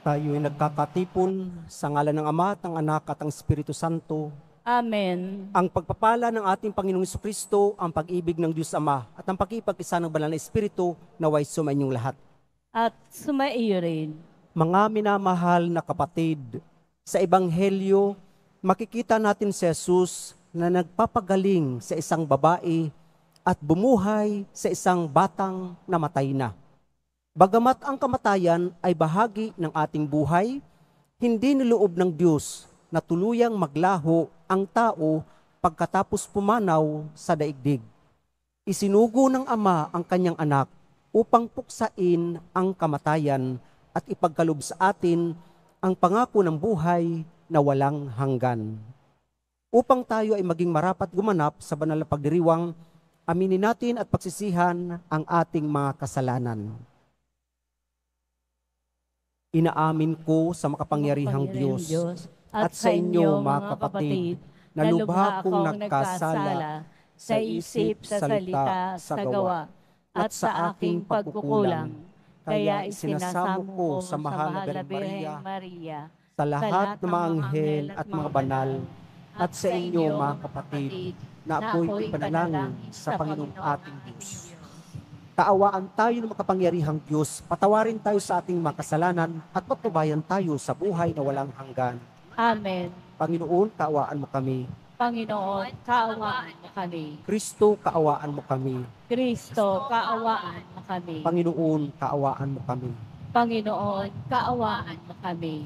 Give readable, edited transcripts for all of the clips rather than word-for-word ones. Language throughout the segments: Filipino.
Tayo'y nagkakatipon sa ngalan ng Ama, at ng Anak, at ng Espiritu Santo. Amen. Ang pagpapala ng ating Panginoong Jesucristo, ang pag-ibig ng Diyos Ama, at ang pag-ipag-isa ng Banal na Espiritu, naway sumainyong lahat. At sumaiyo rin. Mga minamahal na kapatid, sa Ebanghelyo, makikita natin si Jesus na nagpapagaling sa isang babae at bumuhay sa isang batang namatay na. Bagamat ang kamatayan ay bahagi ng ating buhay, hindi niloob ng Diyos na tuluyang maglaho ang tao pagkatapos pumanaw sa daigdig. Isinugo ng Ama ang kanyang anak upang puksain ang kamatayan at ipagkaloob sa atin ang pangako ng buhay na walang hanggan. Upang tayo ay maging marapat gumanap sa banal na pagdiriwang, aminin natin at pagsisihan ang ating mga kasalanan. Inaamin ko sa makapangyarihang Diyos at sa inyo, mga kapatid, na lubha kong nagkasala sa isip, sa salita, sa gawa, at sa aking pagkukulang. Kaya isinasamo ko sa mahal na Birhen Maria, sa lahat ng mga anghel at mga banal, at sa inyo, mga kapatid, na ako'y ipanalangin sa Panginoong ating Diyos. Kaawaan tayo ng makapangyarihang Diyos, patawarin tayo sa ating mga kasalanan at patnubayan tayo sa buhay na walang hanggan. Amen. Panginoon, kaawaan mo kami. Panginoon, kaawaan mo kami. Kristo, kaawaan mo kami. Kristo, kaawaan mo kami. Panginoon, kaawaan mo kami. Panginoon, kaawaan mo kami.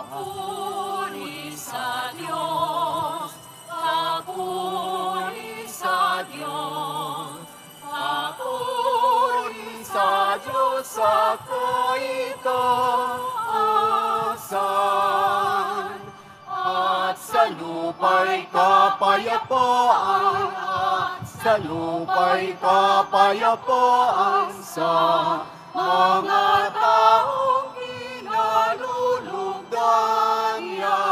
Papuri sa Diyos, papuri sa Diyos, papuri sa Diyos ako'y taasan. At sa lupa'y kapayapaan, at sa lupa'y kapayapaan sa mga taong kinalulugdan niya.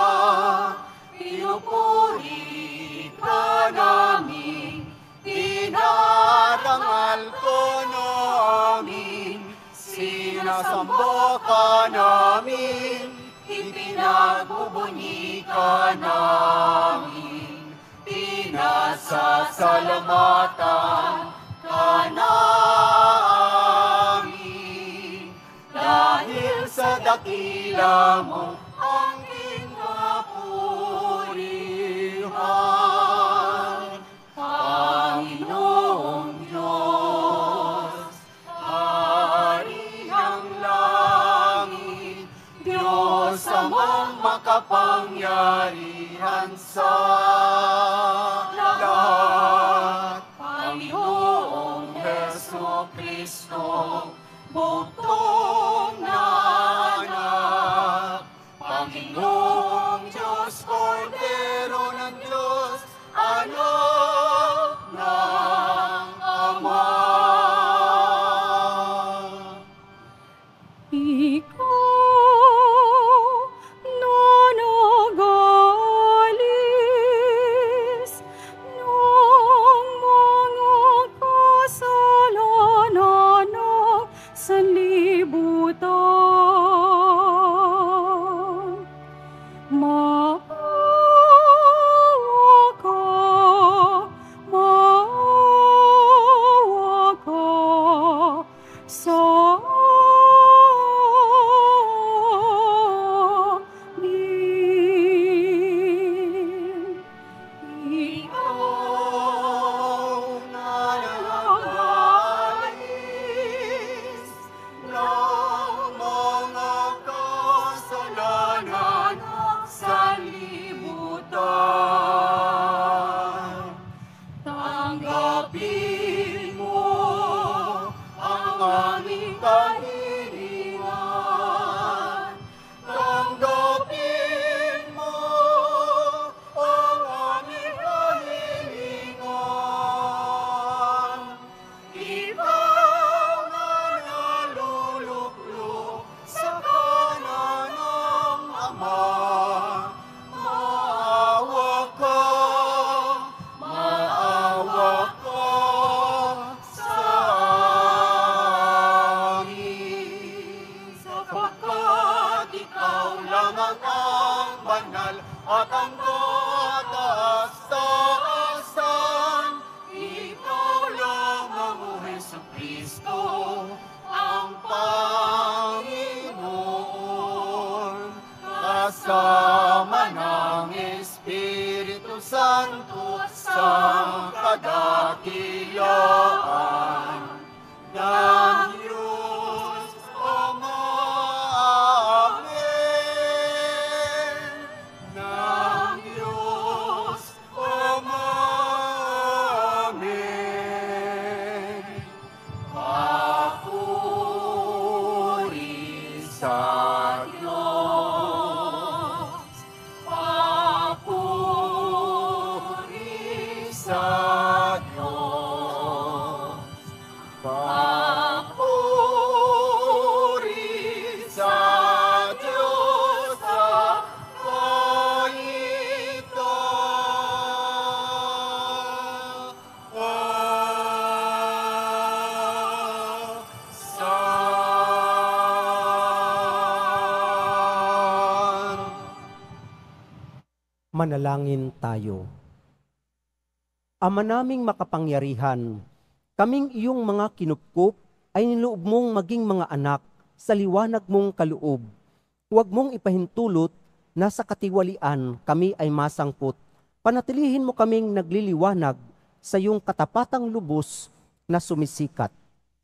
Pinupuri ka namin, pinarangal ko namin, sinasamba ka namin, ipinagbubunyi ka namin, pinasasalamatan ka namin. Dahil sa dakila mo ang kinapurihan, Panginoong Diyos, Hari ng langit, Diyos amang makapangyarihan sa lahat. Panginoong Jesucristo, bugtong na anak, Panginoong Diyos, Kordero ng Diyos, anak ng Ama. Ikaw na nagalis ng mga kasalanan ng sanlibutan. Maawa lamang ang banal at ang kataas-taasan. Ikaw lamang, O Jesucristo, ang Panginoon. Kasama ng Espiritu Santo sa kadakilaan ng Diyos Ama. Amen. Ng Diyos Ama. Amen. Papuri sa Diyos. Papuri sa Diyos. Papuri sa Diyos sa kaitan. Manalangin tayo. Ama naming makapangyarihan, kaming iyong mga kinupkup ay niloob mong maging mga anak sa liwanag mong kaloob. Huwag mong ipahintulot na sa katiwalian kami ay masangpot. Panatilihin mo kaming nagliliwanag sa iyong katapatang lubos na sumisikat.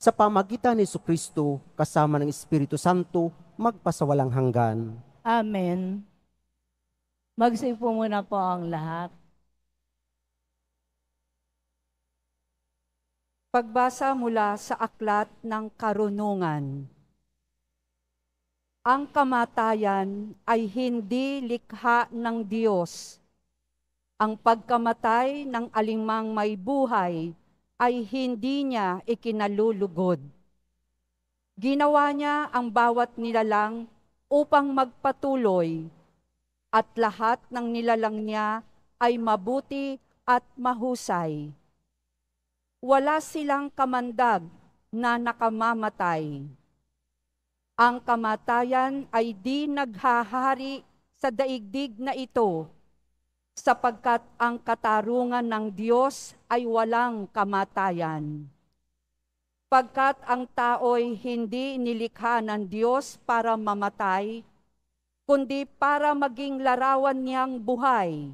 Sa pamagitan ni Jesucristo kasama ng Espiritu Santo, magpasawalang hanggan. Amen. Magsipo muna po ang lahat. Pagbasa mula sa Aklat ng Karunungan. Ang kamatayan ay hindi likha ng Diyos. Ang pagkamatay ng alinmang may buhay ay hindi niya ikinalulugod. Ginawa niya ang bawat nilalang upang magpatuloy, at lahat ng nilalang niya ay mabuti at mahusay. Wala silang kamandag na nakamamatay. Ang kamatayan ay di naghahari sa daigdig na ito, sapagkat ang katarungan ng Diyos ay walang kamatayan. Pagkat ang tao'y hindi nilikha ng Diyos para mamatay, kundi para maging larawan niyang buhay.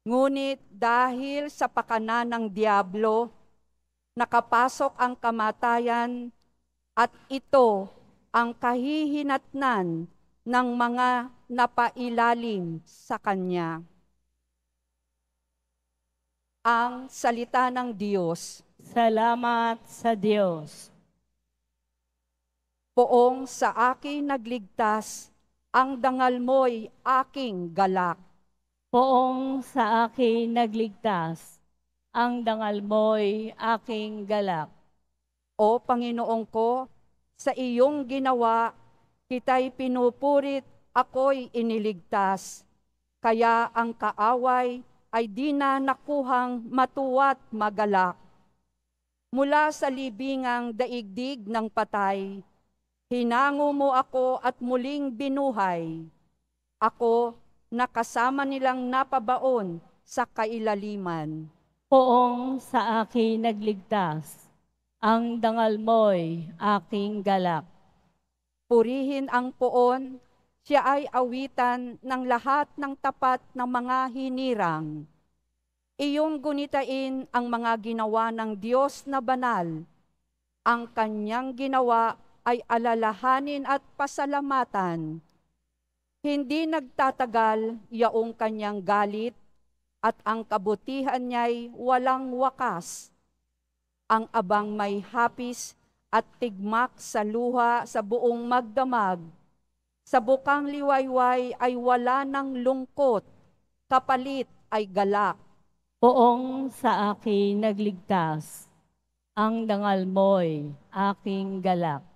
Ngunit dahil sa pakanan ng Diablo, nakapasok ang kamatayan at ito ang kahihinatnan ng mga napailalim sa Kanya. Ang salita ng Diyos. Salamat sa Diyos. Poong sa akin nagligtas, ang dangal mo'y aking galak. Poong sa akin nagligtas, ang dangal mo'y aking galak. O Panginoong ko, sa iyong ginawa, kita'y pinupurit, ako'y iniligtas. Kaya ang kaaway ay di na nakuhang matuwa't magalak. Mula sa libingang daigdig ng patay, hinango mo ako at muling binuhay. Ako, nakasama nilang napabaon sa kailaliman. Poong sa akin nagligtas, ang dangal mo'y aking galak. Purihin ang poon, siya ay awitan ng lahat ng tapat ng mga hinirang. Iyong gunitain ang mga ginawa ng Diyos na banal. Ang kanyang ginawa ay alalahanin at pasalamatan. Hindi nagtatagal yaong kanyang galit, at ang kabutihan niya'y walang wakas. Ang abang may hapis at tigmak sa luha sa buong magdamag. Sa bukang liwayway ay wala ng lungkot, kapalit ay galak. Poong sa akin nagligtas, ang dangal mo'y aking galak.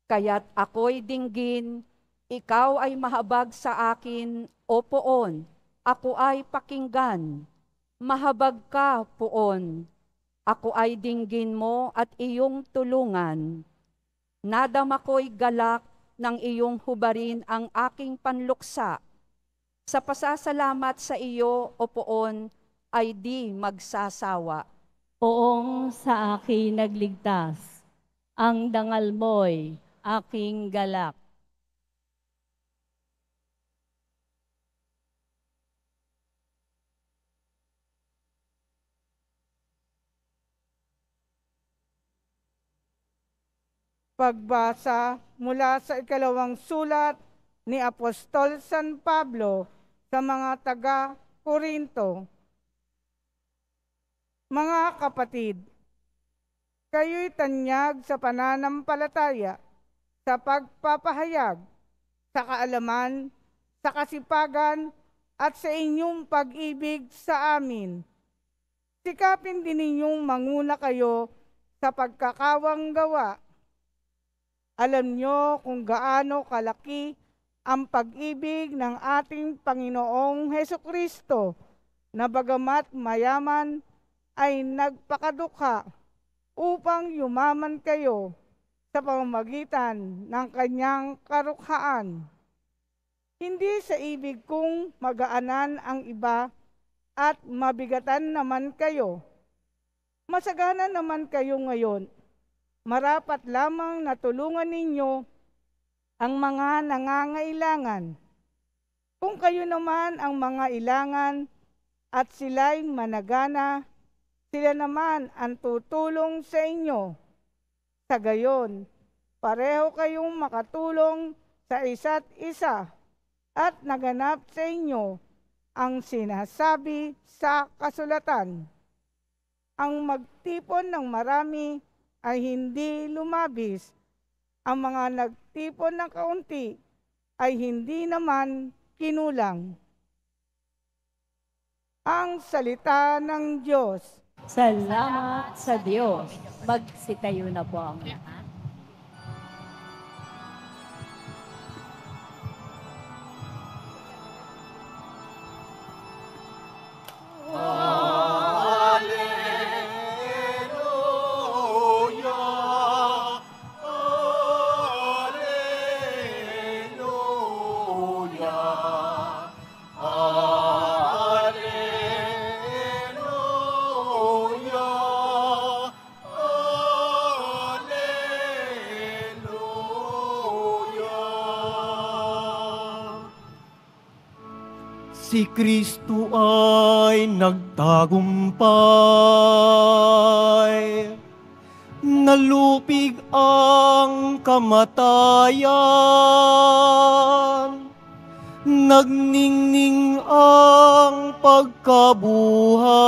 Kaya't ako'y dinggin, ikaw ay mahabag sa akin, o poon, ako ay pakinggan. Mahabag ka, poon, ako ay dinggin mo at iyong tulungan. Nadama ko'y galak ng iyong hubarin ang aking panluksa. Sa pasasalamat sa iyo, O Poon, ay di magsasawa. Poong sa akin nagligtas, ang dangal mo'y aking galak. Pagbasa mula sa ikalawang sulat ni Apostol San Pablo sa mga taga-Korinto. Mga kapatid, kayo'y tanyag sa pananampalataya, sa pagpapahayag, sa kaalaman, sa kasipagan, at sa inyong pag-ibig sa amin. Sikapin din ninyong manguna kayo sa pagkakawang gawa. Alam nyo kung gaano kalaki ang pag-ibig ng ating Panginoong Hesukristo na bagamat mayaman ay nagpakadukha upang yumaman kayo sa pamamagitan ng kanyang karukhaan. Hindi sa ibig kong magaanan ang iba at mabigatan naman kayo. Masagana naman kayo ngayon. Marapat lamang na tulungan ninyo ang mga nangangailangan. Kung kayo naman ang mga ilangan at sila'y managana, sila naman ang tutulong sa inyo. Sa gayon, pareho kayong makatulong sa isa't isa at naganap sa inyo ang sinasabi sa kasulatan. Ang magtipon ng marami ay hindi lumabis. Ang mga nagtipon ng kaunti ay hindi naman kinulang. Ang salita ng Diyos. Salamat sa Diyos. Magsitayo na po ang lahat. Si Kristo ay nagtagumpay, nalupig ang kamatayan, nagningning ang pagkabuhay.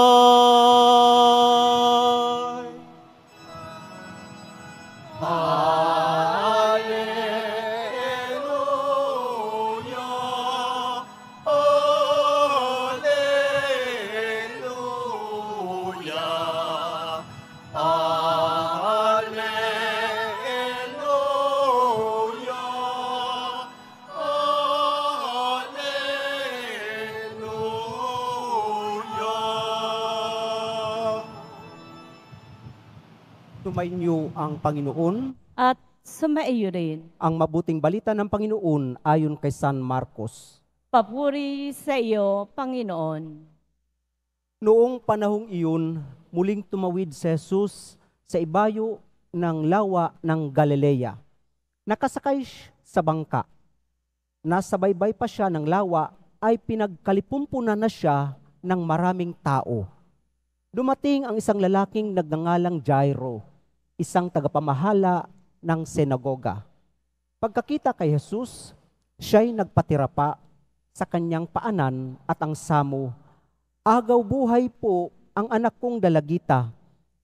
Sumainyo ang Panginoon. At sumaiyo rin. Ang mabuting balita ng Panginoon ayon kay San Marcos. Papuri sa iyo, Panginoon. Noong panahong iyon, muling tumawid si Jesus sa ibayo ng lawa ng Galilea. Nakasakay sa bangka. Nasa baybay pa siya ng lawa ay pinagkalipumpunan na siya ng maraming tao. Dumating ang isang lalaking nagngangalang Jairo, isang tagapamahala ng senagoga. Pagkakita kay Jesus, siya'y nagpatira pa sa kanyang paanan at ang samo, "Agaw buhay po ang anak kong dalagita.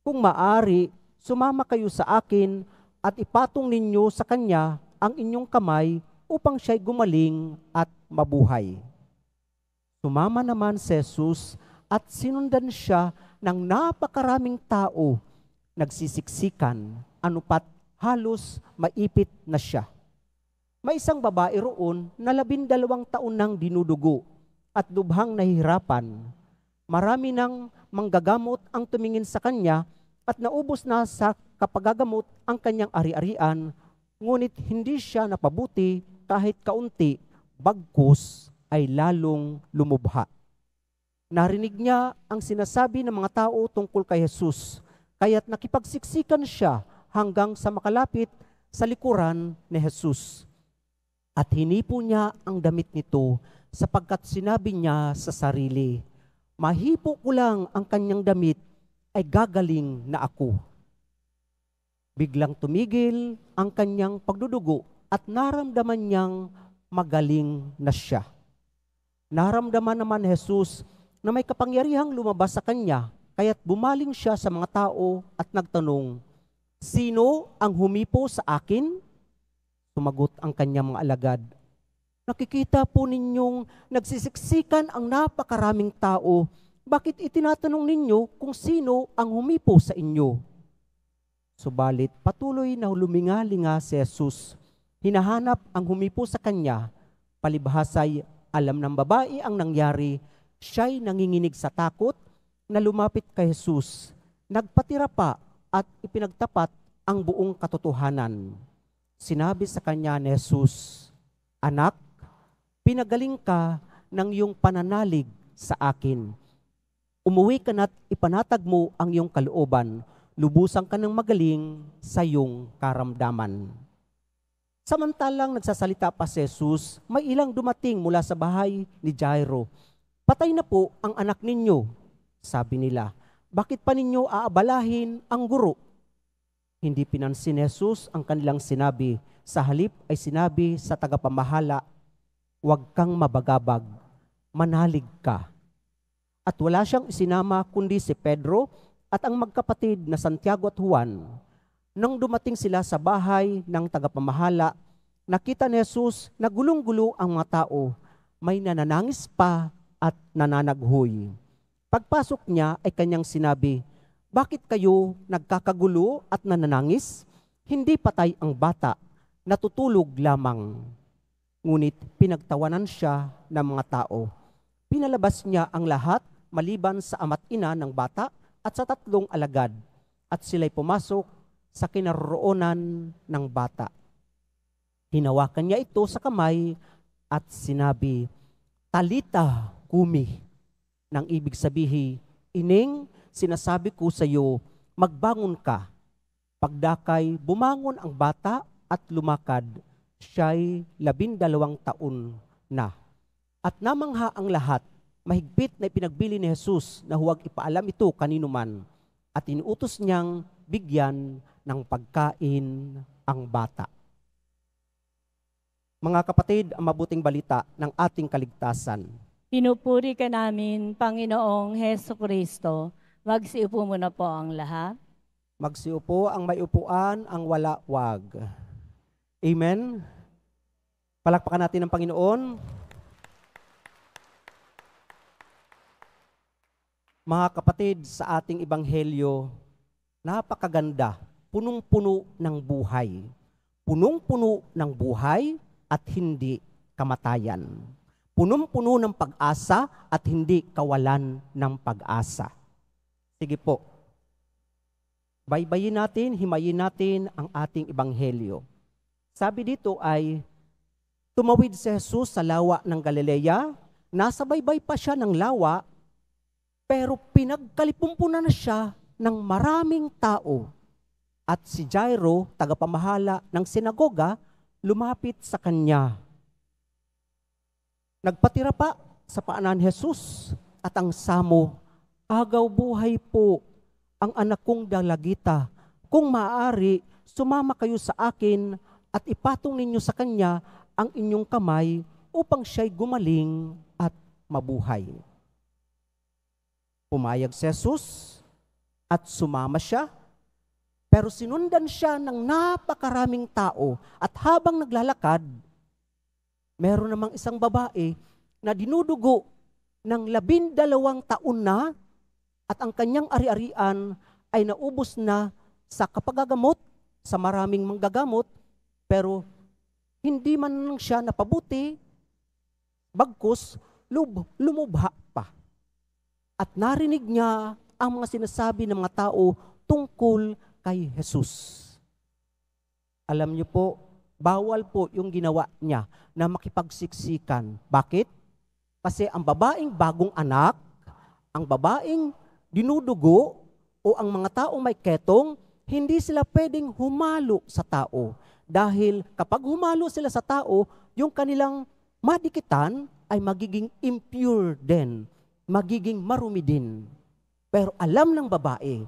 Kung maari, sumama kayo sa akin at ipatong ninyo sa kanya ang inyong kamay upang siya'y gumaling at mabuhay." Sumama naman si Jesus at sinundan siya ng napakaraming tao. Nagsisiksikan, anupat halos maipit na siya. May isang babae roon na 12 taon nang dinudugo at lubhang nahihirapan. Marami nang manggagamot ang tumingin sa kanya at naubos na sa kapagagamot ang kanyang ari-arian, ngunit hindi siya napabuti kahit kaunti, bagkus ay lalong lumubha. Narinig niya ang sinasabi ng mga tao tungkol kay Jesus, kaya't nakipagsiksikan siya hanggang sa makalapit sa likuran ni Jesus. At hinipo niya ang damit nito sapagkat sinabi niya sa sarili, mahipo ko lang ang kanyang damit ay gagaling na ako. Biglang tumigil ang kanyang pagdudugo at naramdaman niyang magaling na siya. Naramdaman naman ni Jesus na may kapangyarihang lumabas sa kanya, kaya't bumaling siya sa mga tao at nagtanong, sino ang humipo sa akin? Sumagot ang kanyang mga alagad, nakikita po ninyong nagsisiksikan ang napakaraming tao, bakit itinatanong ninyo kung sino ang humipo sa inyo? Subalit patuloy na lumingalinga si Jesus. Hinahanap ang humipo sa kanya. Palibhasay, alam ng babae ang nangyari. Siya'y nanginginig sa takot na lumapit kay Jesus. Nagpatira pa at ipinagtapat ang buong katotohanan. Sinabi sa kanya ni Jesus, anak, pinagaling ka ng iyong pananalig sa akin. Umuwi ka na't ipanatag mo ang iyong kalooban. Lubusan ka ng magaling sa iyong karamdaman. Samantalang nagsasalita pa si Jesus, may ilang dumating mula sa bahay ni Jairo. Patay na po ang anak ninyo, sabi nila. Bakit pa ninyo aabalahin ang guro? Hindi pinansin ni Jesus ang kanilang sinabi. Sa halip ay sinabi sa tagapamahala, huwag kang mabagabag, manalig ka. At wala siyang isinama kundi si Pedro at ang magkapatid na Santiago at Juan. Nang dumating sila sa bahay ng tagapamahala, nakita ni Jesus na gulong-gulo ang mga tao, may nananangis pa at nananaghoy. Pagpasok niya ay kanyang sinabi, bakit kayo nagkakagulo at nananangis? Hindi patay ang bata, natutulog lamang. Ngunit pinagtawanan siya ng mga tao. Pinalabas niya ang lahat maliban sa ama't ina ng bata at sa 3 alagad, at sila'y pumasok sa kinaroroonan ng bata. Hinawakan niya ito sa kamay at sinabi, Talita kumi, nang ibig sabihin, ining, sinasabi ko sa iyo, magbangon ka. Pagdakay, bumangon ang bata at lumakad. Siya'y 12 taon na. At namangha ang lahat. Mahigpit na ipinagbili ni Jesus na huwag ipaalam ito kanino man. At inuutos niyang bigyan ng pagkain ang bata. Mga kapatid, ang mabuting balita ng ating kaligtasan. Pinupuri ka namin, Panginoong Heso Kristo. Magsiupo muna po ang lahat. Magsiupo ang may upuan, ang wala wag. Amen. Palakpakan natin ang Panginoon. Mga kapatid, sa ating ebanghelyo, napakaganda, punong-puno ng buhay. Punong-puno ng buhay at hindi kamatayan. Punong-puno ng pag-asa at hindi kawalan ng pag-asa. Sige po, baybayin natin, himayin natin ang ating ebanghelyo. Sabi dito ay, tumawid si Jesus sa lawa ng Galilea, nasa baybay pa siya ng lawa, pero pinagkalipumpunan na siya ng maraming tao. At si Jairo, tagapamahala ng sinagoga, lumapit sa kanya. Nagpatira pa sa paanan Jesus at ang samo, agaw buhay po ang anak kong dalagita. Kung maaari, sumama kayo sa akin at ipatong ninyo sa kanya ang inyong kamay upang siya'y gumaling at mabuhay. Pumayag si Jesus at sumama siya, pero sinundan siya ng napakaraming tao at habang naglalakad, meron namang isang babae na dinudugo ng 12 taon na at ang kanyang ari-arian ay naubos na sa kapagagamot, sa maraming manggagamot, pero hindi man lang siya napabuti, bagkus lumubha pa. At narinig niya ang mga sinasabi ng mga tao tungkol kay Jesus. Alam niyo po, bawal po yung ginawa niya na makipagsiksikan. Bakit? Kasi ang babaeng bagong anak, ang babaeng dinudugo, o ang mga taong may ketong, hindi sila pwedeng humalo sa tao. Dahil kapag humalo sila sa tao, yung kanilang madikitan ay magiging impure din, magiging marumi din. Pero alam ng babae,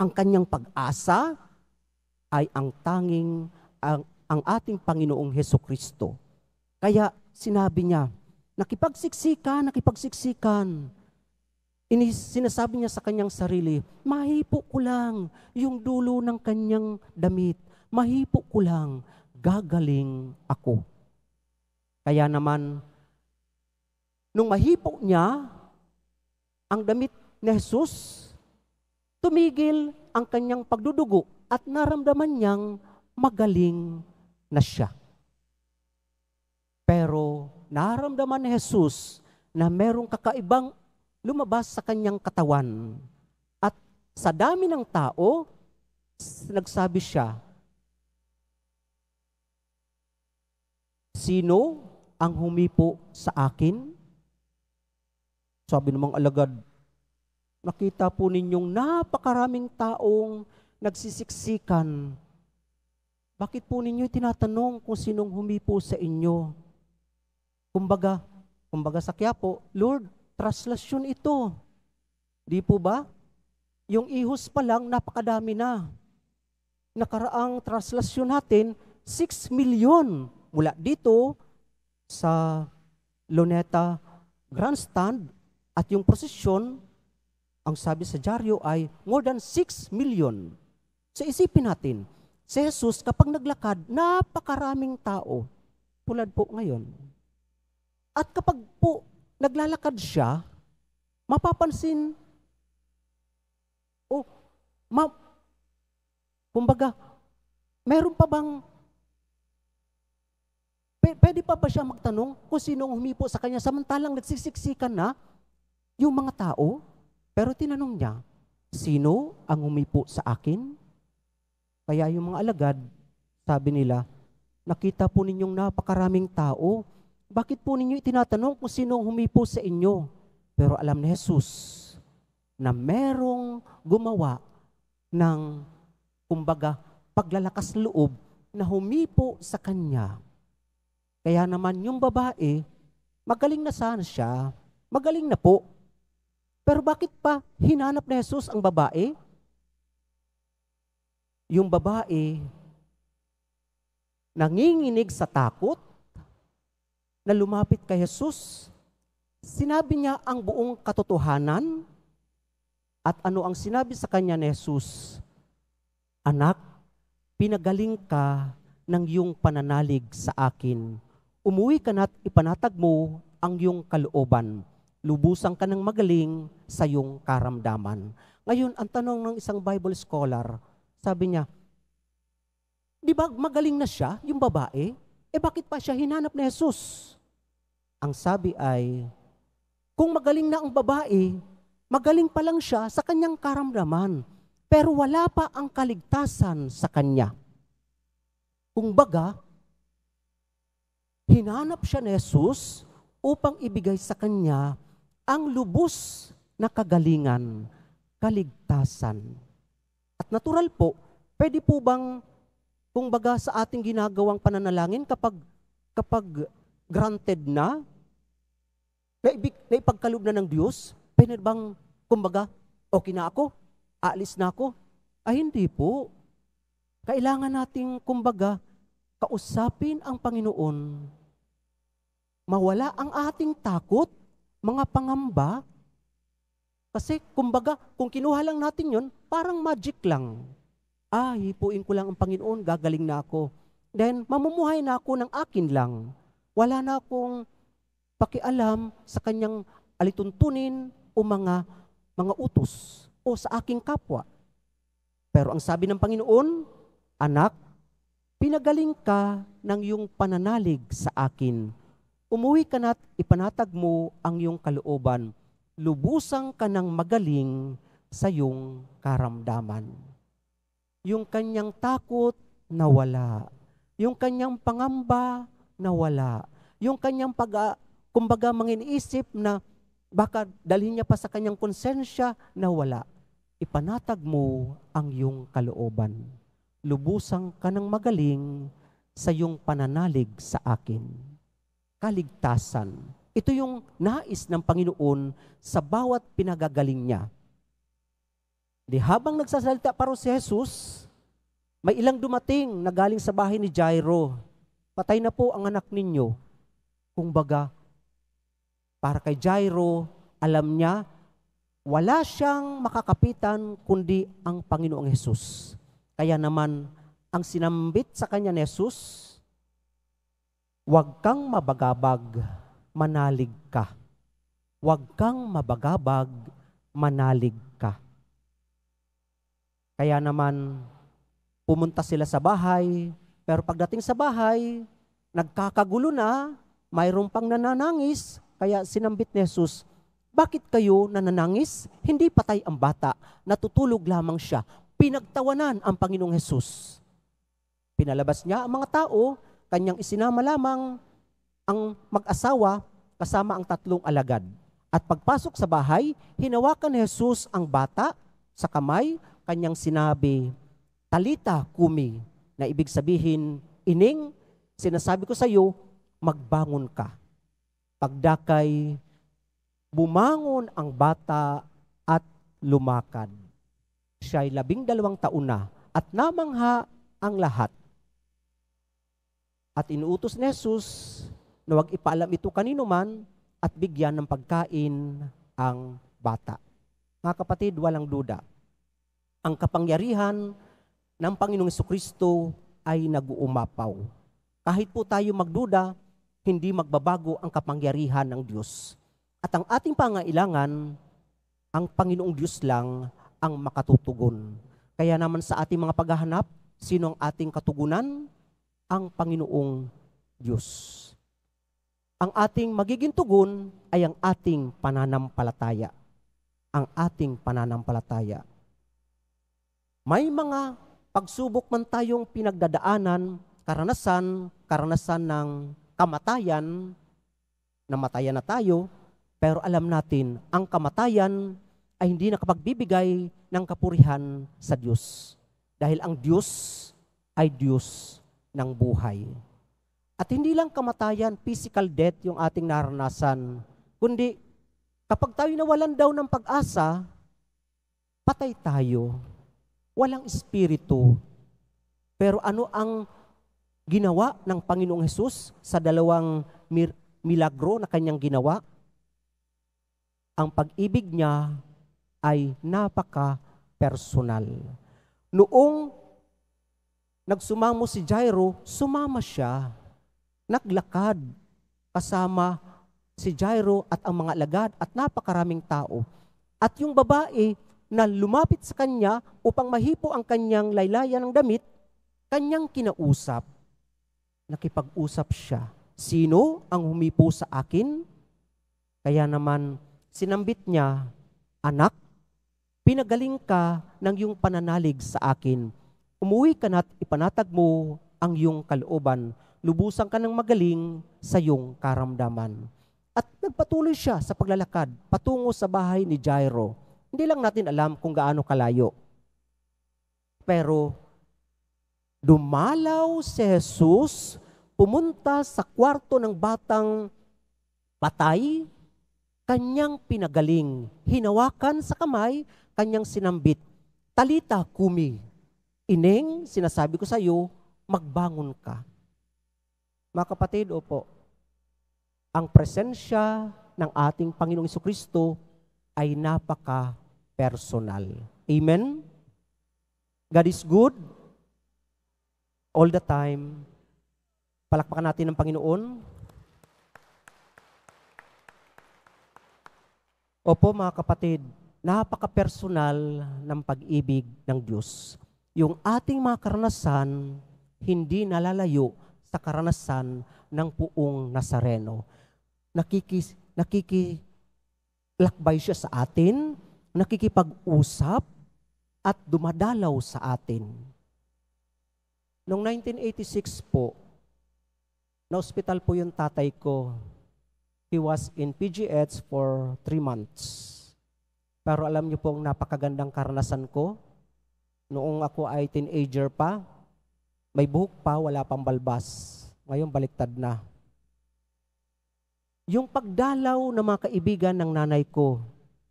ang kanyang pag-asa ay ang ang ating Panginoong Hesukristo. Kaya sinabi niya, nakipagsiksikan. Sinasabi niya sa kanyang sarili, mahipo ko lang yung dulo ng kanyang damit. Mahipo ko lang, gagaling ako. Kaya naman, nung mahipo niya ang damit ni Jesus, tumigil ang kanyang pagdudugo at naramdaman niyang magaling na siya. Pero naramdaman ni Jesus na merong kakaibang lumabas sa kanyang katawan. At sa dami ng tao, nagsabi siya, sino ang humipo sa akin? Sabi namang alagad, nakita po ninyong napakaraming taong nagsisiksikan. Bakit po ninyo tinatanong kung sinong humipo sa inyo? Kumbaga sa Quiapo, Lord, traslasyon ito. Di po ba? Yung ihos pa lang, napakadami na. Nakaraang traslasyon natin, 6 million. Mula dito sa Luneta Grandstand at yung prosesyon, ang sabi sa dyaryo ay more than 6 million. So isipin natin, si Jesus kapag naglakad, napakaraming tao. Tulad po ngayon. At kapag po naglalakad siya, mapapansin, kumbaga, meron pa bang, pwede pa ba siya magtanong kung sinong humipo sa kanya samantalang nagsisiksikan na yung mga tao? Pero tinanong niya, sino ang humipo sa akin? Kaya yung mga alagad, sabi nila, nakita po ninyong napakaraming tao, bakit po ninyo itinatanong kung sino humipo sa inyo? Pero alam ni Jesus na merong gumawa ng, kumbaga, paglalakas loob na humipo sa kanya. Kaya naman yung babae, magaling na sana siya, magaling na po. Pero bakit pa hinanap ni Jesus ang babae? Yung babae, nanginginig sa takot, na lumapit kay Jesus, sinabi niya ang buong katotohanan at ano ang sinabi sa kanya ni Jesus? Anak, pinagaling ka ng iyong pananalig sa akin. Umuwi ka na't ipanatag mo ang iyong kalooban. Lubusan ka ng magaling sa iyong karamdaman. Ngayon, ang tanong ng isang Bible scholar, sabi niya, di ba magaling na siya, yung babae? Bakit pa siya hinanap ni Jesus? Ang sabi ay, kung magaling na ang babae, magaling pa lang siya sa kanyang karamdaman, pero wala pa ang kaligtasan sa kanya. Kung baga, hinanap siya ni Jesus upang ibigay sa kanya ang lubos na kagalingan, kaligtasan. At natural po, pwede po bang kung baga sa ating ginagawang pananalangin kapag granted na ipagkaloob na ng Diyos, pwede bang kumbaga, okay na ako, aalis na ako? Ay hindi po. Kailangan nating kumbaga, kausapin ang Panginoon. Mawala ang ating takot, mga pangamba. Kasi kumbaga, kung kinuha lang natin yon, parang magic lang. Hipuin ko lang ang Panginoon, gagaling na ako. Then, mamumuhay na ako ng akin lang. Wala na akong pakialam sa kanyang alituntunin o mga utos o sa aking kapwa. Pero ang sabi ng Panginoon, anak, pinagaling ka ng iyong pananalig sa akin. Umuwi ka na't ipanatag mo ang iyong kalooban. Lubusang ka ng magaling sa iyong karamdaman. Yung kanyang takot nawala. Yung kanyang pangamba, nawala. Yung kanyang kumbaga manginiisip na baka dalhin niya pa sa kanyang konsensya, nawala. Ipanatag mo ang iyong kalooban. Lubusang ka ng magaling sa iyong pananalig sa akin. Kaligtasan. Ito yung nais ng Panginoon sa bawat pinagagaling niya. Di habang nagsasalita pa si Jesus, may ilang dumating na galing sa bahay ni Jairo. Patay na po ang anak ninyo. Kumbaga, para kay Jairo, alam niya, wala siyang makakapitan kundi ang Panginoong Jesus. Kaya naman, ang sinambit sa kanya ni Jesus, huwag kang mabagabag, manalig ka. Huwag kang mabagabag, manalig ka. Kaya naman, pumunta sila sa bahay, pero pagdating sa bahay, nagkakagulo na, mayroong pang nananangis, kaya sinambit ni Jesus, bakit kayo nananangis? Hindi patay ang bata, natutulog lamang siya. Pinagtawanan ang Panginoong Jesus. Pinalabas niya ang mga tao, kanyang isinama lamang ang mag-asawa kasama ang 3 alagad. At pagpasok sa bahay, hinawakan ni Jesus ang bata sa kamay, kanyang sinabi, Talita kumi, na ibig sabihin, ining, sinasabi ko sa iyo, magbangon ka. Pagdakay, bumangon ang bata at lumakad. Siya'y 12 taon na at namangha ang lahat. At inuutos ni Jesus na huwag ipaalam ito kanino man at bigyan ng pagkain ang bata. Mga kapatid, walang duda. Ang kapangyarihan ng Panginoong Jesucristo ay nag-uumapaw. Kahit po tayo magduda, hindi magbabago ang kapangyarihan ng Diyos. At ang ating pangailangan, ang Panginoong Diyos lang ang makatutugon. Kaya naman sa ating mga paghahanap, sino ang ating katugunan? Ang Panginoong Diyos. Ang ating magiging tugon ay ang ating pananampalataya. Ang ating pananampalataya. May mga pagsubok man tayong pinagdadaanan, karanasan ng kamatayan, namatayan na tayo, pero alam natin, ang kamatayan ay hindi nakapagbibigay ng kapurihan sa Diyos. Dahil ang Diyos ay Diyos ng buhay. At hindi lang kamatayan, physical death yung ating naranasan, kundi kapag tayo nawalan daw ng pag-asa, patay tayo. Walang espiritu. Pero ano ang ginawa ng Panginoong Hesus sa 2 milagro na kanyang ginawa? Ang pag-ibig niya ay napaka-personal. Noong nagsumamo si Jairo, sumama siya. Naglakad kasama si Jairo at ang mga alagad at napakaraming tao. At yung babae na lumapit sa kanya upang mahipo ang kanyang laylayan ng damit, kanyang kinausap. Nakipag-usap siya. Sino ang humipo sa akin? Kaya naman, sinambit niya, anak, pinagaling ka ng iyong pananalig sa akin. Umuwi ka na't ipanatag mo ang iyong kalooban. Lubusan ka ng magaling sa iyong karamdaman. At nagpatuloy siya sa paglalakad patungo sa bahay ni Jairo. Hindi lang natin alam kung gaano kalayo. Pero dumalaw si Jesus, pumunta sa kwarto ng batang patay, kanyang pinagaling, hinawakan sa kamay, kanyang sinambit, Talita kumi, Ineng, sinasabi ko sa iyo, magbangon ka. Mga kapatid, opo, ang presensya ng ating Panginoong Jesucristo ay napaka-personal. Amen? God is good all the time. Palakpakan natin ng Panginoon. Opo mga kapatid, napaka-personal ng pag-ibig ng Diyos. Yung ating mga karanasan, hindi nalalayo sa karanasan ng puong Nazareno. Nakikilakbay siya sa atin, nakikipag-usap, at dumadalaw sa atin. Noong 1986 po, na-hospital po yung tatay ko. He was in PGH for 3 months. Pero alam niyo po ang napakagandang karanasan ko. Noong ako ay teenager pa, may buhok pa, wala pang balbas. Ngayon baliktad na. Yung pagdalaw ng mga kaibigan ng nanay ko,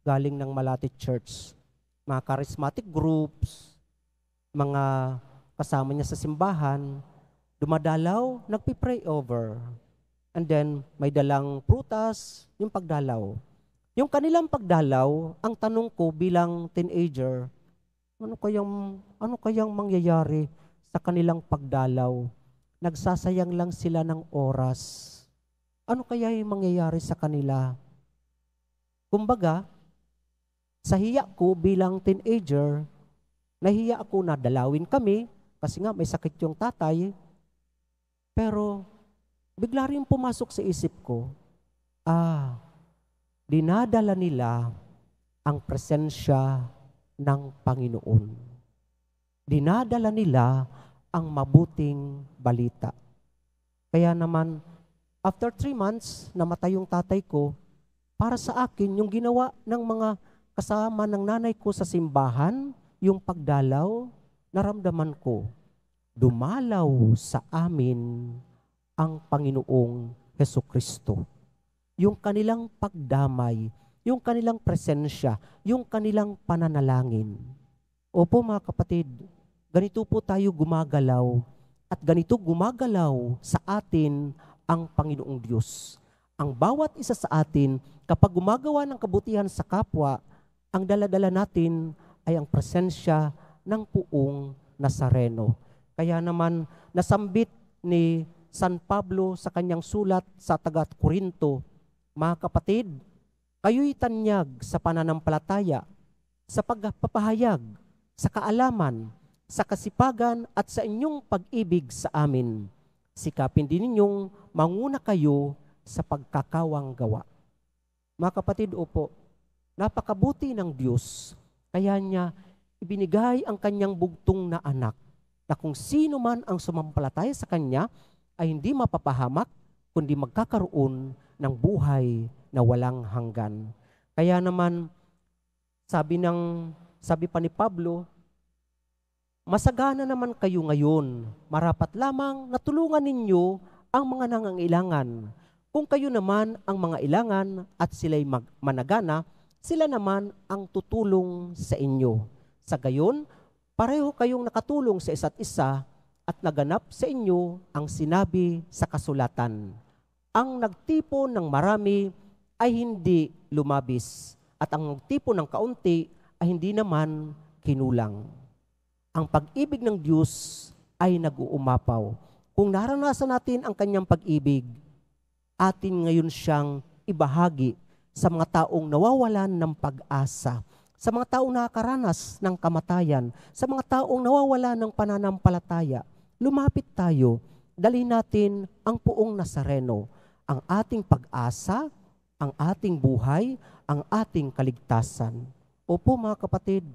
galing ng Malate Church, mga charismatic groups, mga kasama niya sa simbahan, dumadalaw, nagpipray over. And then, may dalang prutas, yung pagdalaw. Yung kanilang pagdalaw, ang tanong ko bilang teenager, ano kayang mangyayari sa kanilang pagdalaw? Nagsasayang lang sila ng oras. Ano kaya yung mangyayari sa kanila? Kumbaga, sa hiya ko bilang teenager, nahiya ako na dalawin kami kasi nga may sakit yung tatay. Pero bigla rin pumasok sa isip ko, dinadala nila ang presensya ng Panginoon. Dinadala nila ang mabuting balita. Kaya naman, after 3 months, namatay yung tatay ko, para sa akin, yung ginawa ng mga kasama ng nanay ko sa simbahan, yung pagdalaw, naramdaman ko, dumalaw sa amin ang Panginoong Hesukristo. Yung kanilang pagdamay, yung kanilang presensya, yung kanilang pananalangin. Opo mga kapatid, ganito po tayo gumagalaw at ganito gumagalaw sa atin ang Panginoong Diyos. Ang bawat isa sa atin, kapag gumagawa ng kabutihan sa kapwa, ang daladala natin ay ang presensya ng Puong Nazareno. Kaya naman nasambit ni San Pablo sa kanyang sulat sa taga-Korinto, mga kapatid, kayo'y tanyag sa pananampalataya, sa pagpapahayag, sa kaalaman, sa kasipagan at sa inyong pag-ibig sa amin. Sikapin din ninyong manguna kayo sa pagkakawang gawa. Mga kapatid, opo, napakabuti ng Diyos. Kaya niya ibinigay ang kanyang bugtong na anak na kung sino man ang sumampalataya sa kanya ay hindi mapapahamak kundi magkakaroon ng buhay na walang hanggan. Kaya naman sabi pa ni Pablo, masagana naman kayo ngayon, marapat lamang natulungan ninyo ang mga nangangailangan. Kung kayo naman ang mga ilangan at sila'y managana, sila naman ang tutulong sa inyo. Sa gayon, pareho kayong nakatulong sa isa't isa at naganap sa inyo ang sinabi sa kasulatan. Ang nagtipon ng marami ay hindi lumabis at ang nagtipon ng kaunti ay hindi naman kinulang. Ang pag-ibig ng Diyos ay nag-uumapaw. Kung naranasan natin ang kanyang pag-ibig, atin ngayon siyang ibahagi sa mga taong nawawalan ng pag-asa, sa mga taong nakakaranas ng kamatayan, sa mga taong nawawala ng pananampalataya. Lumapit tayo, dalhin natin ang Puong Nazareno, ang ating pag-asa, ang ating buhay, ang ating kaligtasan. Opo mga kapatid,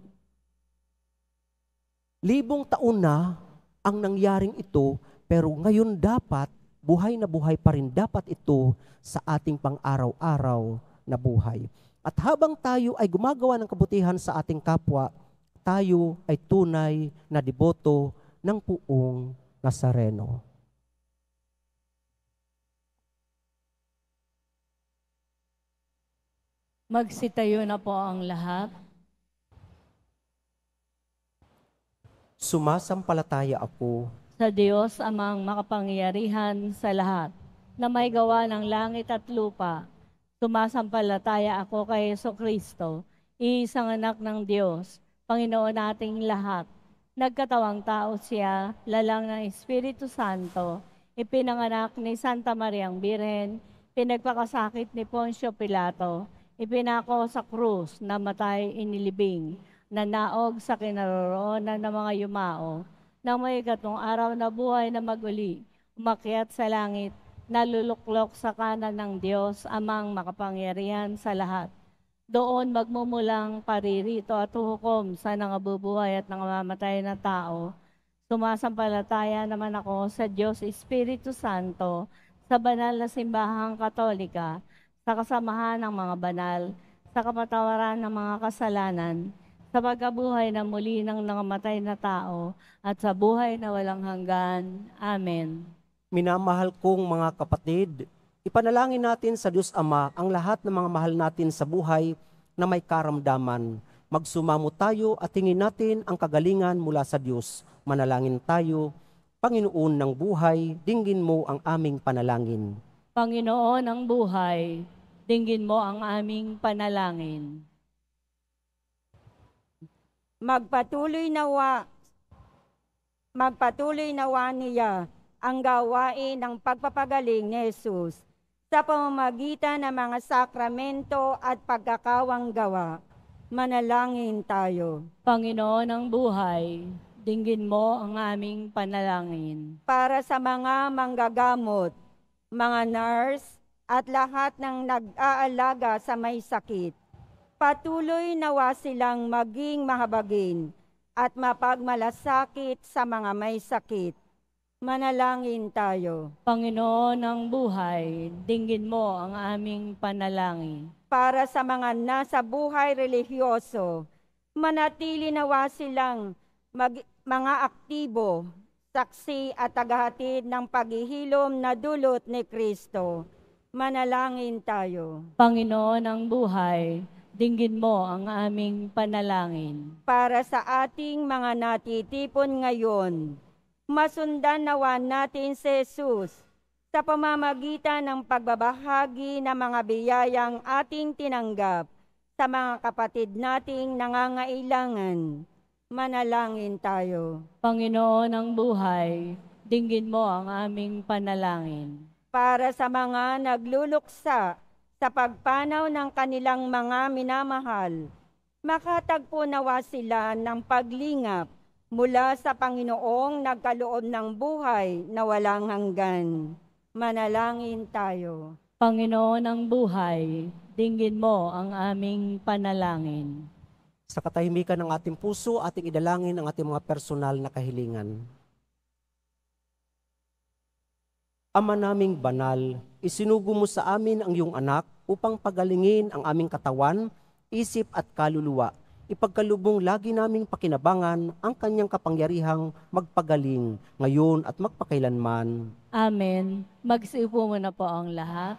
1,000 taon na ang nangyaring ito, pero ngayon dapat, buhay na buhay pa rin dapat ito sa ating pang-araw-araw na buhay. At habang tayo ay gumagawa ng kabutihan sa ating kapwa, tayo ay tunay na deboto ng Puong Nazareno. Magsitayo na po ang lahat. Sumasampalataya ako Sa Diyos amang makapangyarihan sa lahat, na may gawa ng langit at lupa. Sumasampalataya ako kay Jesucristo, iisang anak ng Diyos, Panginoon nating lahat. Nagkatawang tao siya, lalang ng Espiritu Santo, ipinanganak ni Santa Mariang Birhen, pinagpakasakit ni Poncio Pilato, ipinako sa krus, namatay inilibing, nanaog sa kinaroroonan ng mga yumao, nang may 3 araw na buhay na maguli, umakyat sa langit, naluluklok sa kanan ng Diyos, amang makapangyarihan sa lahat. Doon magmumulang paririto at hukom sa nangabubuhay at nangamamatay na tao. Sumasampalataya naman ako sa Diyos Espiritu Santo, sa banal na simbahang katolika, sa kasamahan ng mga banal, sa kapatawaran ng mga kasalanan, sa pagkabuhay na muli ng nangamatay na tao, at sa buhay na walang hanggan. Amen. Minamahal kong mga kapatid, ipanalangin natin sa Diyos Ama ang lahat ng mga mahal natin sa buhay na may karamdaman. Magsumamo tayo at tingin natin ang kagalingan mula sa Diyos. Manalangin tayo. Panginoon ng buhay, dinggin mo ang aming panalangin. Panginoon ng buhay, dinggin mo ang aming panalangin. Magpatuloy nawa niya ang gawain ng pagpapagaling ni Jesus sa pamamagitan ng mga sakramento at pagkakawang gawa. Manalangin tayo. Panginoon ng buhay, dinggin mo ang aming panalangin. Para sa mga manggagamot, mga nurse, at lahat ng nag-aalaga sa may sakit, patuloy nawa silang maging mahabagin at mapagmalasakit sa mga may sakit. Manalangin tayo. Panginoon ng buhay, dinggin mo ang aming panalangin. Para sa mga nasa buhay religyoso, manatili nawa silang mga aktibo, saksi at tagahatid ng paghihilom na dulot ni Kristo. Manalangin tayo. Panginoon ng buhay, dinggin mo ang aming panalangin. Para sa ating mga natitipon ngayon, masundan nawa natin si Jesus sa pamamagitan ng pagbabahagi ng mga biyayang ating tinanggap sa mga kapatid nating nangangailangan. Manalangin tayo. Panginoon ng buhay, dinggin mo ang aming panalangin. Para sa mga nagluluksa sa pagpanaw ng kanilang mga minamahal, makatagpo nawa sila ng paglingap mula sa Panginoong nagkaloob ng buhay na walang hanggan. Manalangin tayo. Panginoon ng buhay, dinggin mo ang aming panalangin. Sa katahimikan ng ating puso, ating idalangin ang ating mga personal na kahilingan. Ama naming banal, isinugo mo sa amin ang iyong anak upang pagalingin ang aming katawan, isip at kaluluwa. Ipagkalubong lagi naming pakinabangan ang kanyang kapangyarihang magpagaling ngayon at magpakailanman. Amen. Magsiupo muna po ang lahat.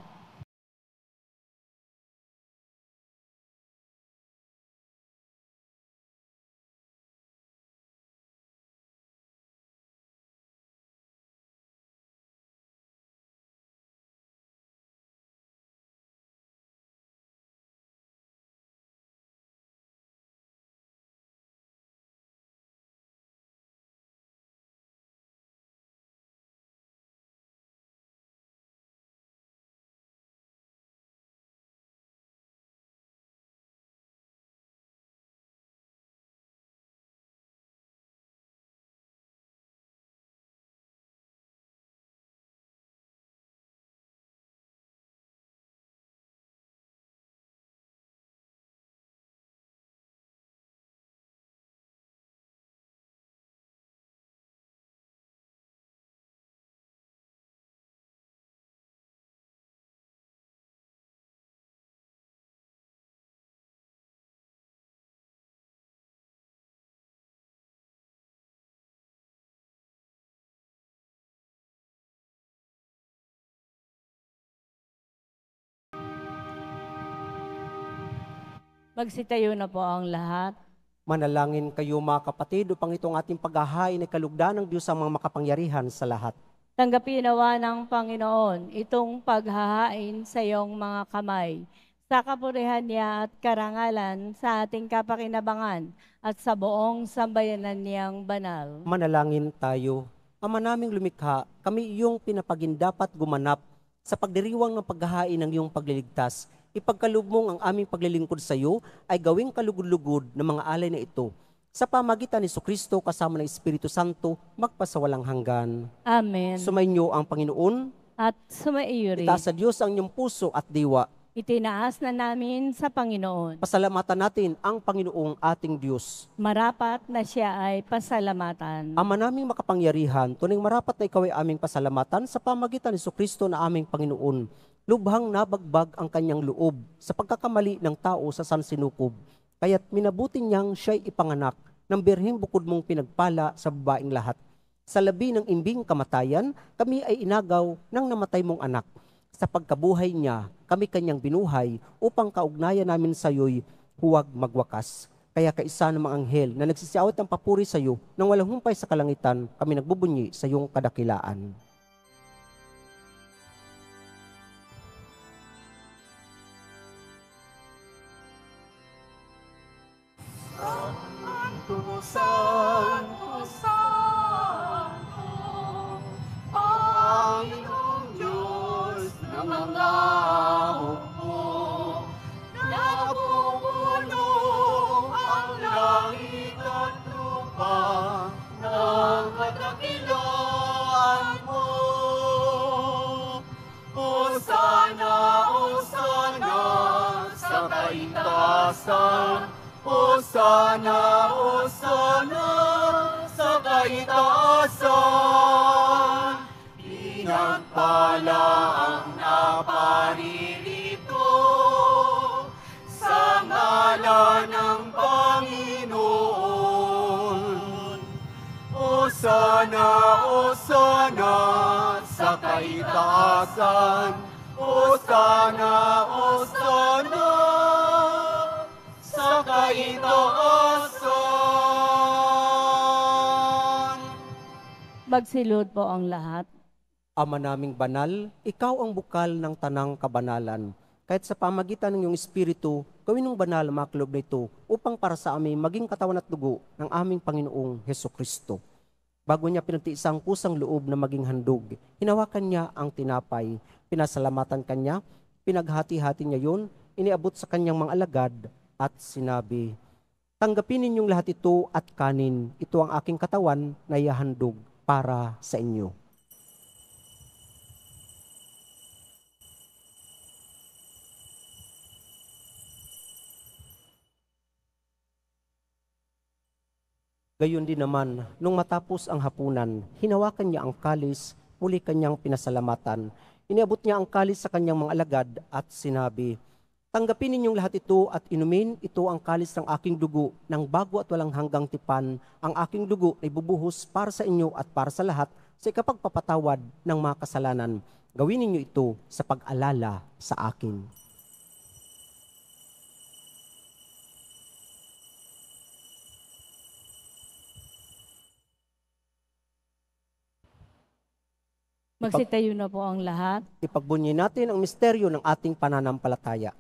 Magsitayo na po ang lahat. Manalangin kayo mga kapatid upang itong ating paghahain ay kalugdan ng Diyos ang mga makapangyarihan sa lahat. Tanggapin nawa ng Panginoon itong paghahain sa iyong mga kamay, sa kapurihan niya at karangalan sa ating kapakinabangan at sa buong sambayanan niyang banal. Manalangin tayo. Ama naming lumikha, kami iyong pinapagindapat gumanap sa pagdiriwang ng paghahain ng iyong pagliligtas. Ipagkalubong ang aming paglilingkod sa iyo ay gawing kalugod-lugod ng mga alay na ito. Sa pamagitan ni Jesucristo kasama ng Espiritu Santo, magpasawalang hanggan. Amen. Sumainyo ang Panginoon. At sumaiyo rin. Itaas sa Diyos ang inyong puso at diwa. Itinaas na namin sa Panginoon. Pasalamatan natin ang Panginoong ating Diyos. Marapat na siya ay pasalamatan. Ama naming makapangyarihan, tunay marapat na ikaw ay aming pasalamatan sa pamagitan ni Jesucristo na aming Panginoon. Lubhang nabagbag ang kanyang loob sa pagkakamali ng tao sa sansinukob. Kaya't minabuti niyang siya'y ipanganak ng birheng bukod mong pinagpala sa babaeng lahat. Sa labi ng imbing kamatayan, kami ay inagaw ng namatay mong anak. Sa pagkabuhay niya, kami kanyang binuhay upang kaugnayan namin sa iyo'y huwag magwakas. Kaya kaisa ng mga anghel na nagsisiawat ng papuri sa iyo nang walang humpay sa kalangitan, kami nagbubunyi sa iyong kadakilaan. Santo, Santo, Santo, Panginoong Diyos ng mga hukbo. Napupuno ang langit at lupa ng kadakilaan mo. Hosana, Hosana sa kaitaasan. Hosana, Hosana sa kaitaasan. Pinagpala ang naparirito sa ngalan ng Panginoon. Hosana, Hosana sa kaitaasan. Hosana, Hosana sa kaitaasan. Magsilod po ang lahat. Ama naming banal, ikaw ang bukal ng tanang kabanalan. Kahit sa pamagitan ng iyong Espiritu, gawin ng banal ang mga kulob na ito upang para sa amin maging katawan at dugo ng aming Panginoong Hesukristo. Bago niya pinagtiisang kusang loob na maging handog, hinawakan niya ang tinapay, pinasalamatan kanya, pinaghati-hati niya yun, iniabot sa kanyang mga alagad at sinabi, tanggapin ninyong lahat ito at kanin, ito ang aking katawan na ihahandog para sa inyo. Gayon din naman, nung matapos ang hapunan, hinawakan niya ang kalis, muli kanyang pinasalamatan. Iniabot niya ang kalis sa kanyang mga alagad at sinabi, tanggapin ninyong lahat ito at inumin, ito ang kalis ng aking dugo, ng bago at walang hanggang tipan. Ang aking dugo ay bubuhos para sa inyo at para sa lahat sa ikapagpapatawad ng mga kasalanan. Gawin ninyo ito sa pag-alala sa akin. Magsitayo na po ang lahat. Ipagbunyi natin ang misteryo ng ating pananampalataya.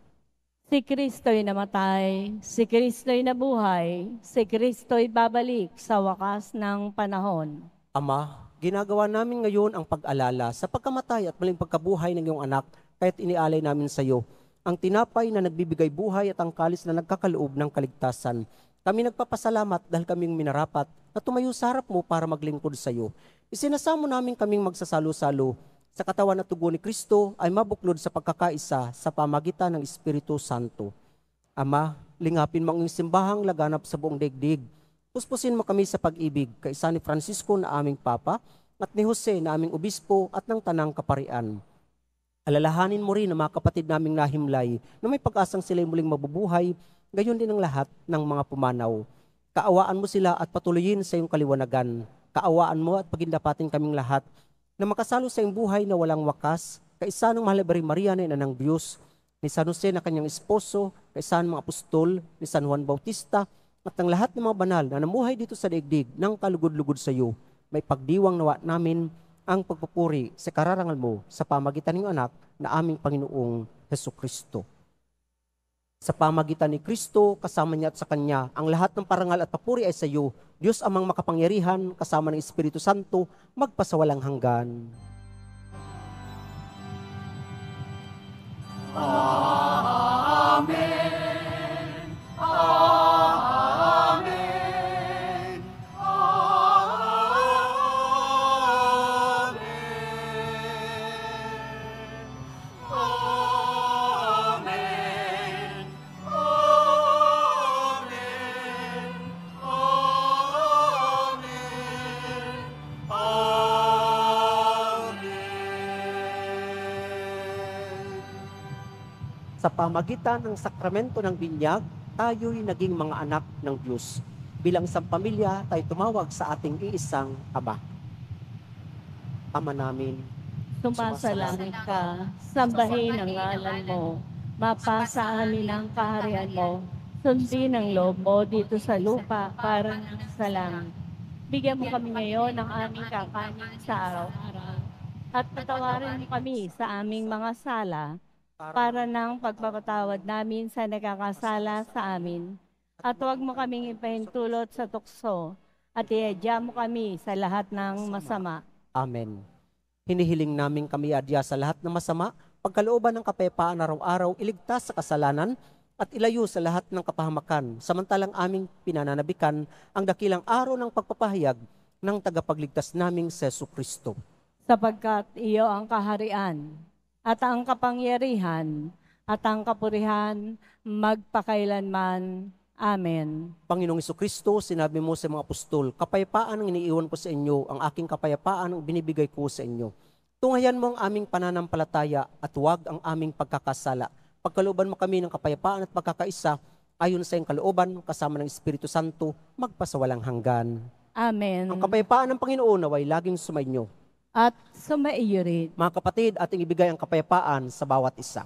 Si Kristo'y namatay, si Kristo'y nabuhay, si Kristo'y babalik sa wakas ng panahon. Ama, ginagawa namin ngayon ang pag-alala sa pagkamatay at maling pagkabuhay ng iyong anak, kaya't inialay namin sa iyo ang tinapay na nagbibigay buhay at ang kalis na nagkakaloob ng kaligtasan. Kami nagpapasalamat dahil kaming minarapat na tumayo sa harap mo para maglingkod sa iyo. Isinasamo namin kaming magsasalo-salo sa katawan at tugo ni Kristo ay mabuklod sa pagkakaisa sa pamagitan ng Espiritu Santo. Ama, lingapin mo ang iyong simbahang laganap sa buong daigdig. Puspusin mo kami sa pag-ibig, kaisa ni Francisco na aming Papa, at ni Jose na aming Obispo at ng Tanang Kaparian. Alalahanin mo rin ang mga kapatid naming nahimlay na may pag-asang sila'y muling mabubuhay, gayon din ang lahat ng mga pumanaw. Kaawaan mo sila at patuloyin sa iyong kaliwanagan. Kaawaan mo at pagindapatin kaming lahat na makasalo sa iyong buhay na walang wakas, kaisa ng Mahal na Birheng Maria na Ina ng Diyos, ni San Jose na kanyang esposo, kaisa ng mga apostol, ni San Juan Bautista, at ng lahat ng mga banal na namuhay dito sa daigdig ng kalugod-lugod sa iyo. May pagdiwang nawa namin ang pagpupuri sa kararangal mo sa pamagitan ng anak na aming Panginoong Hesukristo. Sa pamagitan ni Kristo, kasama niya at sa Kanya, ang lahat ng parangal at papuri ay sa iyo, Diyos amang makapangyarihan, kasama ng Espiritu Santo, magpasawalang hanggan. Amen. Amen. Amen. Amen. Sa pamagitan ng sakramento ng binyag, tayo'y naging mga anak ng Diyos. Bilang isang pamilya, tayo tumawag sa ating iisang Ama. Ama namin, Sumasalangit ka, sambahin ang ngalan mo, mapasa amin ang kaharian mo, sundin ang loob mo dito sa lupa para ng sa langit. Bigyan mo kami ngayon ng aming kakanin sa araw-araw, at patawarin mo kami sa aming mga sala, para ng pagpapatawad namin sa nagkakasala sa amin. At huwag mo kaming ipahintulot sa tukso, at iadya mo kami sa lahat ng masama. Amen. Hinihiling namin kami adya sa lahat ng masama, pagkalooban ng kapayapaan araw-araw, iligtas sa kasalanan, at ilayo sa lahat ng kapahamakan, samantalang aming pinananabikan ang dakilang araw ng pagpapahayag ng tagapagligtas naming si Jesucristo. Sapagkat iyo ang kaharian, at ang kapangyarihan, at ang kapurihan, magpakailanman. Amen. Panginoong Jesucristo, sinabi mo sa mga apostol, kapayapaan ang iniiwan ko sa inyo, ang aking kapayapaan ang binibigay ko sa inyo. Tunghayan mo ang aming pananampalataya at huwag ang aming pagkakasala. Pagkalooban mo kami ng kapayapaan at pagkakaisa, ayon sa iyong kalooban, kasama ng Espiritu Santo, magpasawalang hanggan. Amen. Ang kapayapaan ng Panginoon naway laging sumainyo. At sumaiyo rin. Mga kapatid, ating ibigay ang kapayapaan sa bawat isa.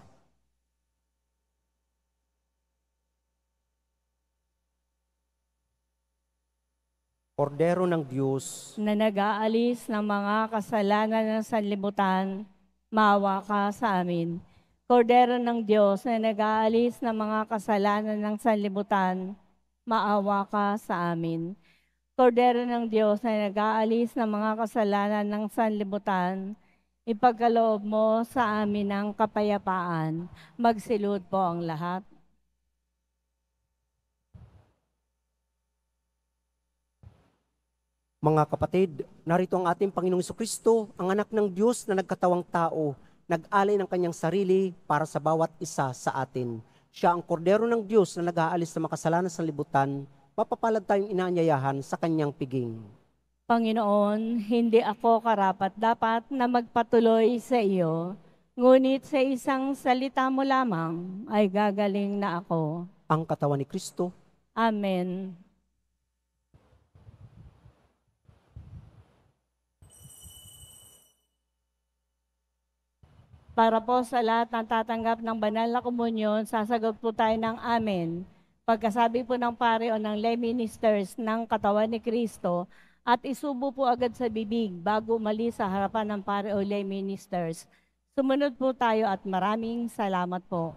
Kordero ng Diyos, Na nag-aalis ng mga kasalanan ng sanlibutan, maawa ka sa amin. Kordero ng Diyos na nag-aalis ng mga kasalanan ng sanlibutan, maawa ka sa amin. Kordero ng Diyos na nag-aalis ng mga kasalanan ng sanlibutan, ipagkaloob mo sa amin ang kapayapaan. Magsilod po ang lahat. mga kapatid, narito ang ating Panginoong Jesucristo, ang anak ng Diyos na nagkatawang tao, nag-alay ng kanyang sarili para sa bawat isa sa atin. Siya ang kordero ng Diyos na nag-aalis sa makasalanan sa libutan, mapapalad tayong inaanyayahan sa kanyang piging. Panginoon, hindi ako karapat-dapat na magpatuloy sa iyo, ngunit sa isang salita mo lamang ay gagaling na ako. Ang katawan ni Kristo. Amen. Para po sa lahat ng tatanggap ng banal na komunyon, sasagot po tayo ng amen. Pagkasabi po ng pare o ng lay ministers ng katawan ni Kristo, at isubo po agad sa bibig bago umalis sa harapan ng pare o lay ministers. Sumunod po tayo at maraming salamat po.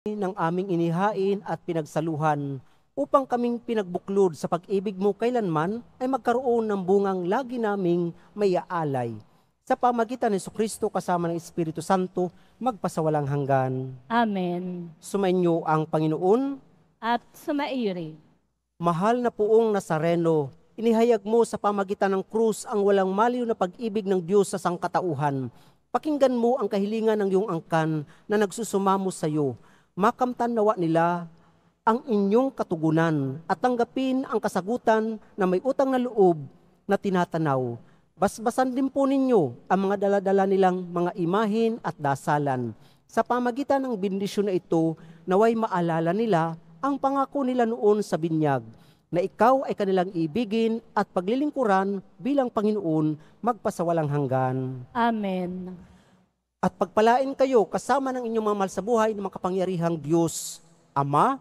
ng aming inihain at pinagsaluhan upang kaming pinagbuklod sa pag-ibig mo kailanman ay magkaroon ng bungang lagi naming maiaalay. Sa pamagitan ni Jesucristo kasama ng Espiritu Santo, magpasawalang hanggan. Amen. Sumainyo ang Panginoon. At sumaiyo rin. Mahal na Poong Nazareno, inihayag mo sa pamagitan ng krus ang walang maliw na pag-ibig ng Diyos sa sangkatauhan. Pakinggan mo ang kahilingan ng iyong angkan na nagsusumamo sa iyo. Makamtan nawa nila ang inyong katugunan at tanggapin ang kasagutan na may utang na loob na tinatanaw. Basbasan din po ninyo ang mga daladala nilang mga imahin at dasalan. Sa pamagitan ng bendisyon na ito, naway maalala nila ang pangako nila noon sa binyag, na ikaw ay kanilang ibigin at paglilingkuran bilang Panginoon magpasawalang hanggan. Amen. At pagpalain kayo kasama ng inyong mga mahal sa buhay ng makapangyarihang Diyos, Ama,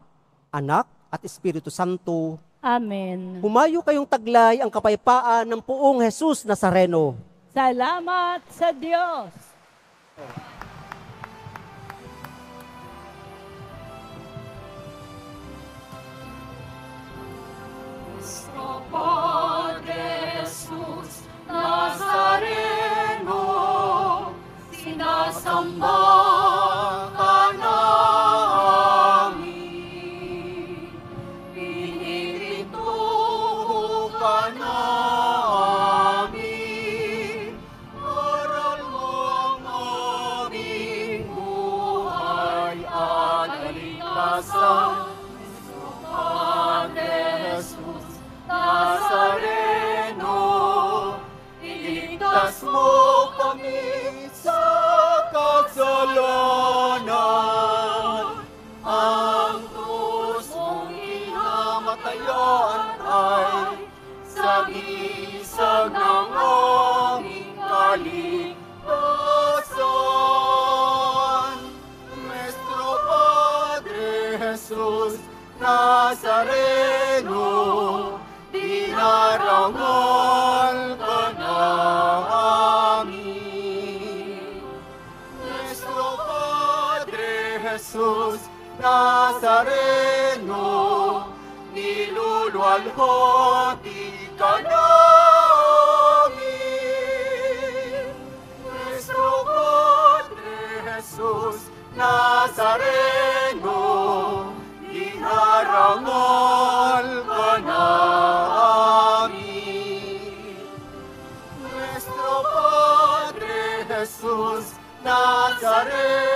Anak, at Espiritu Santo. Amen. Humayo kayong taglay ang kapayapaan ng Poong Jesus Nazareno. Salamat sa Diyos. Padre Jesus Nazareno, sinasamba ka namin, pinirito ka namin, aral mo ang aming buhay at kaligtasan. Padre Jesus Nazareno, iligtas mo kami sa kasalanan. Ang krus mong kinamatayan ay sagisag ng aming kaligtasan. Nuestro Padre Jesus Nazareno, dinarangal ka namin. Nuestro Padre Jesus Nazareno, niluluwalhati ka namin. Nuestro Padre Jesus Nazareno, dinarangal ka namin. Nuestro Padre Jesus Nazareno,